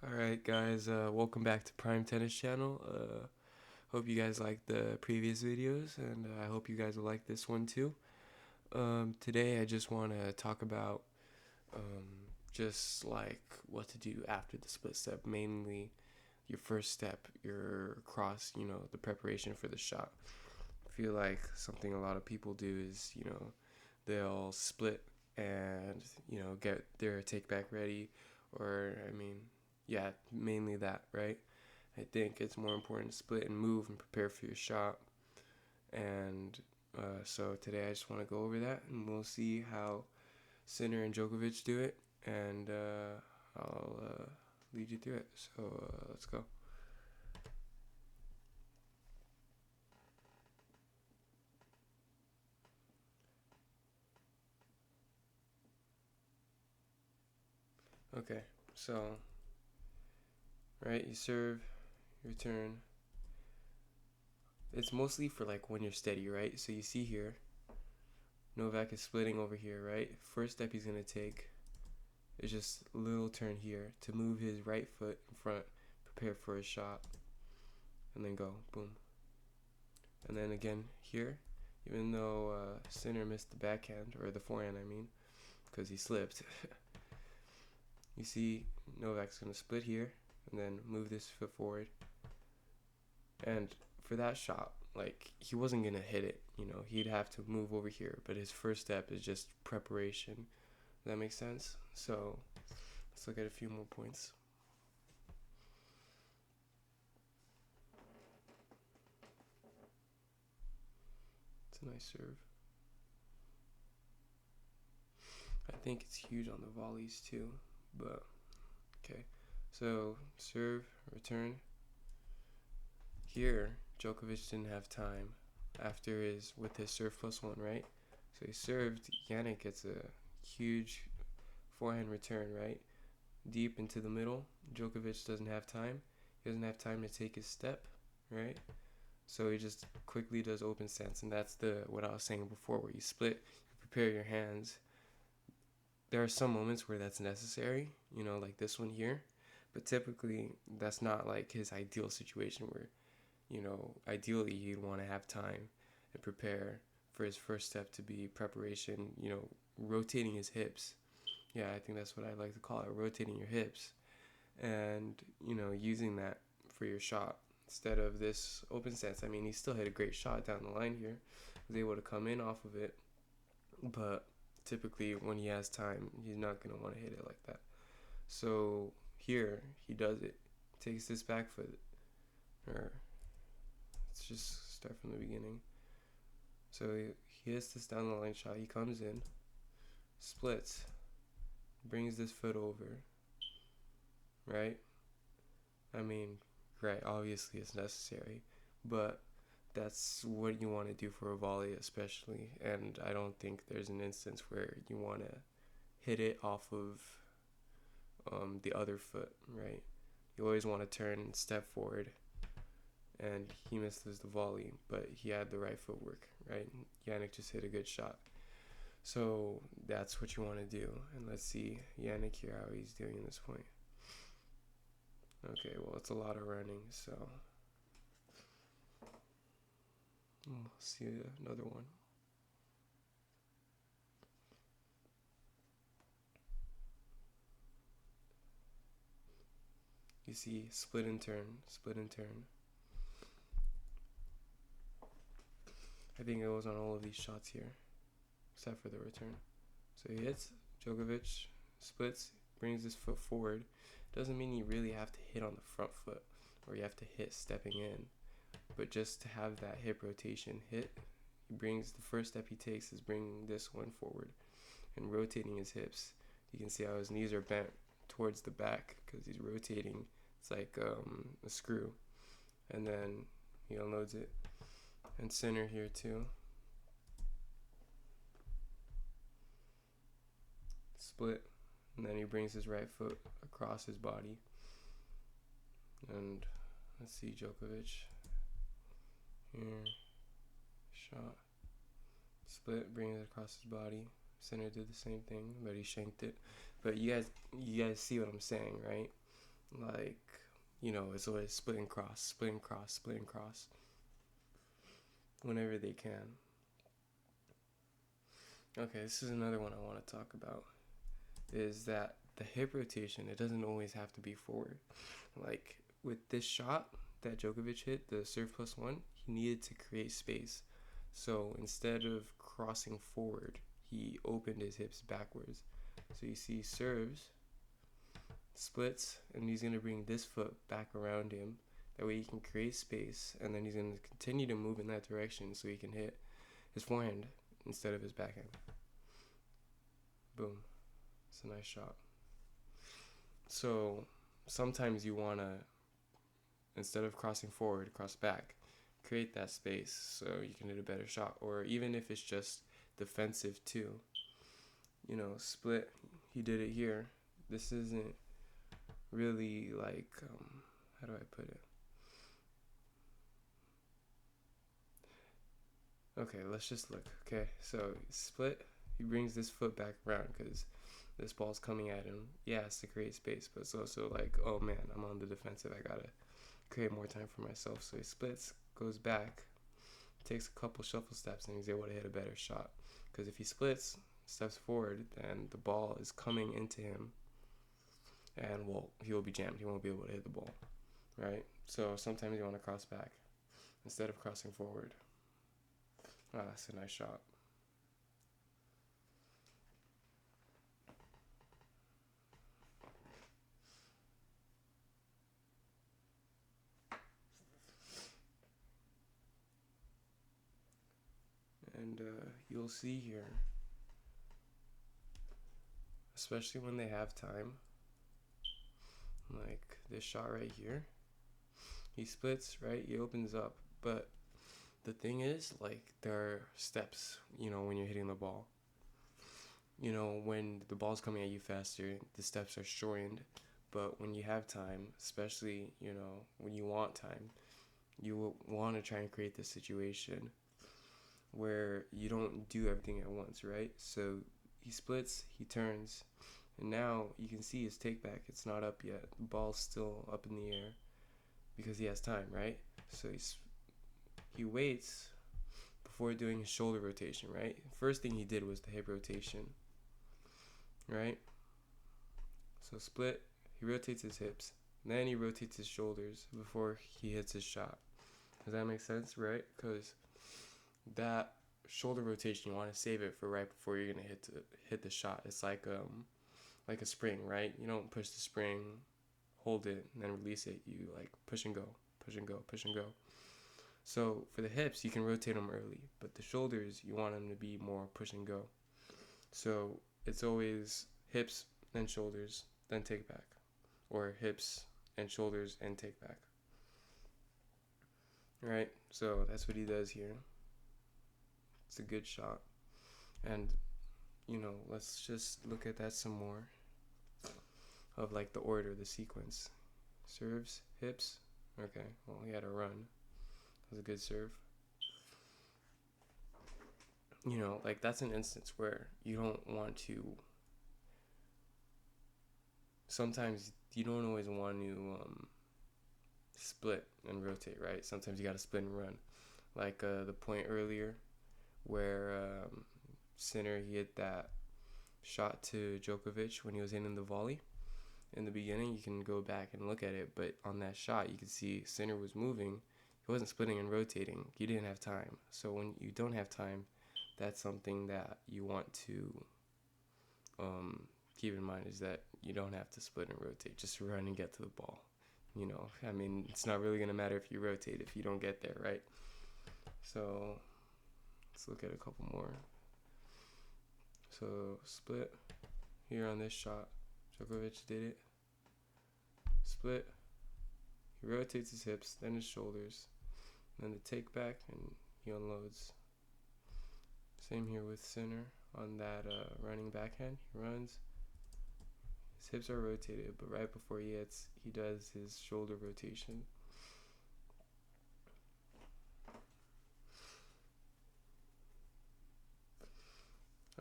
Alright guys, welcome back to Prime Tennis Channel. Hope you guys liked the previous videos, and I hope you guys will like this one too. Today I just want to talk about just like what to do after the split step, mainly your first step, your cross, the preparation for the shot. I feel like something a lot of people do is, they'll split and, get their take back ready, or, yeah, mainly that, right? I think it's more important to split and move and prepare for your shot. And so today I just want to go over that, and we'll see how Sinner and Djokovic do it, and I'll lead you through it. So let's go. Okay, so right, you serve, you return. It's mostly for like when you're steady, right? So you see here, Novak is splitting over here, right? First step he's gonna take is just a little turn here to move his right foot in front, prepare for his shot, and then go, boom. And then again here, even though Sinner missed the backhand, or the forehand, because he slipped, you see Novak's gonna split here, and then move this foot forward. And for that shot, like, he wasn't gonna hit it, he'd have to move over here, but his first step is just preparation. Does that make sense? So let's look at a few more points. It's a nice serve. I think it's huge on the volleys too, but okay. So serve, return. Here, Djokovic didn't have time after with his serve plus one, right? So he served, Jannik gets a huge forehand return, right? Deep into the middle. Djokovic doesn't have time. He doesn't have time to take his step, right? So he just quickly does open stance, and that's what I was saying before, where you split, you prepare your hands. There are some moments where that's necessary, like this one here, but typically that's not like his ideal situation where, ideally he'd want to have time and prepare for his first step to be preparation, rotating his hips. Yeah, I think that's what I like to call it, rotating your hips, and, using that for your shot instead of this open stance. He still hit a great shot down the line here, was able to come in off of it, but typically when he has time, he's not going to want to hit it like that. So here, he does it, takes this back foot, or let's just start from the beginning. So he hits this down the line shot, he comes in, splits, brings this foot over, right? Right, obviously it's necessary, but that's what you want to do for a volley especially, and I don't think there's an instance where you want to hit it off of the other foot, right? You always want to turn and step forward, and he misses the volley, but he had the right footwork, right? Jannik just hit a good shot. So that's what you want to do, and let's see Jannik here, how he's doing at this point. Okay, well, it's a lot of running, so we'll see another one. You see split and turn, split and turn. I think it was on all of these shots here, except for the return. So he hits, Djokovic splits, brings his foot forward. Doesn't mean you really have to hit on the front foot, or you have to hit stepping in, but just to have that hip rotation hit. He brings, the first step he takes is bringing this one forward and rotating his hips. You can see how his knees are bent towards the back because he's rotating. It's like a screw, and then he unloads it. And Sinner here too. Split, and then he brings his right foot across his body. And let's see Djokovic here. Shot. Split, brings it across his body. Sinner did the same thing, but he shanked it. But you guys see what I'm saying, right? Like, it's always split and cross, split and cross, split and cross whenever they can. Okay, this is another one I want to talk about, is that the hip rotation, it doesn't always have to be forward. Like with this shot that Djokovic hit, the serve plus one, he needed to create space. So instead of crossing forward, he opened his hips backwards. So you see serves, splits, and he's going to bring this foot back around him. That way he can create space, and then he's going to continue to move in that direction so he can hit his forehand instead of his backhand. Boom. It's a nice shot. So sometimes you want to, instead of crossing forward, cross back. Create that space so you can hit a better shot. Or even if it's just defensive too. Split. He did it here. This isn't really like, how do I put it? Okay, let's just look. Okay, so split. He brings this foot back around because this ball's coming at him. Yeah, it's to create space, but it's also like, oh man, I'm on the defensive. I gotta create more time for myself. So he splits, goes back, takes a couple shuffle steps, and he's able to hit a better shot. Because if he splits, steps forward, then the ball is coming into him, and he will be jammed. He won't be able to hit the ball, right? So sometimes you want to cross back instead of crossing forward. That's a nice shot. And you'll see here, especially when they have time, like this shot right here, he splits, right? He opens up, but the thing is, like, there are steps, when you're hitting the ball. When the ball's coming at you faster, the steps are shortened. But when you have time, especially, when you want time, you will want to try and create this situation where you don't do everything at once, right? So he splits, he turns, and now you can see his take back. It's not up yet. The ball's still up in the air because he has time, right? So he waits before doing his shoulder rotation, right? First thing he did was the hip rotation, right? So split, he rotates his hips, then he rotates his shoulders before he hits his shot. Does that make sense, right? Because that shoulder rotation, you want to save it for right before you're gonna hit the shot. It's like a spring, right? You don't push the spring, hold it, and then release it. You like push and go, push and go, push and go. So for the hips, you can rotate them early, but the shoulders, you want them to be more push and go. So it's always hips, then shoulders, then take back, or hips and shoulders and take back. Right? So that's what he does here. It's a good shot. And, let's just look at that some more of like the order, the sequence. Serves, hips. Okay, well, he had a run. That was a good serve. Like that's an instance where you don't want to. Sometimes you don't always want to split and rotate, right? Sometimes you got to split and run. Like the point earlier where Sinner, he hit that shot to Djokovic when he was hitting the volley. In the beginning, you can go back and look at it, but on that shot, you can see Sinner was moving. He wasn't splitting and rotating. He didn't have time. So when you don't have time, that's something that you want to keep in mind, is that you don't have to split and rotate. Just run and get to the ball. It's not really going to matter if you rotate if you don't get there, right? So let's look at a couple more. So split here on this shot. Djokovic did it. Split. He rotates his hips, then his shoulders, then the take back, and he unloads. Same here with Sinner on that running backhand. He runs. His hips are rotated, but right before he hits, he does his shoulder rotation.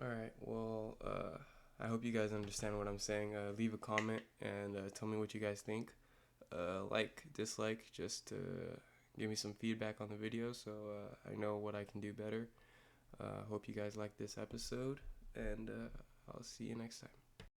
Alright, well, I hope you guys understand what I'm saying. Leave a comment and tell me what you guys think. Like, dislike, just to give me some feedback on the video so I know what I can do better. Hope you guys like this episode, and I'll see you next time.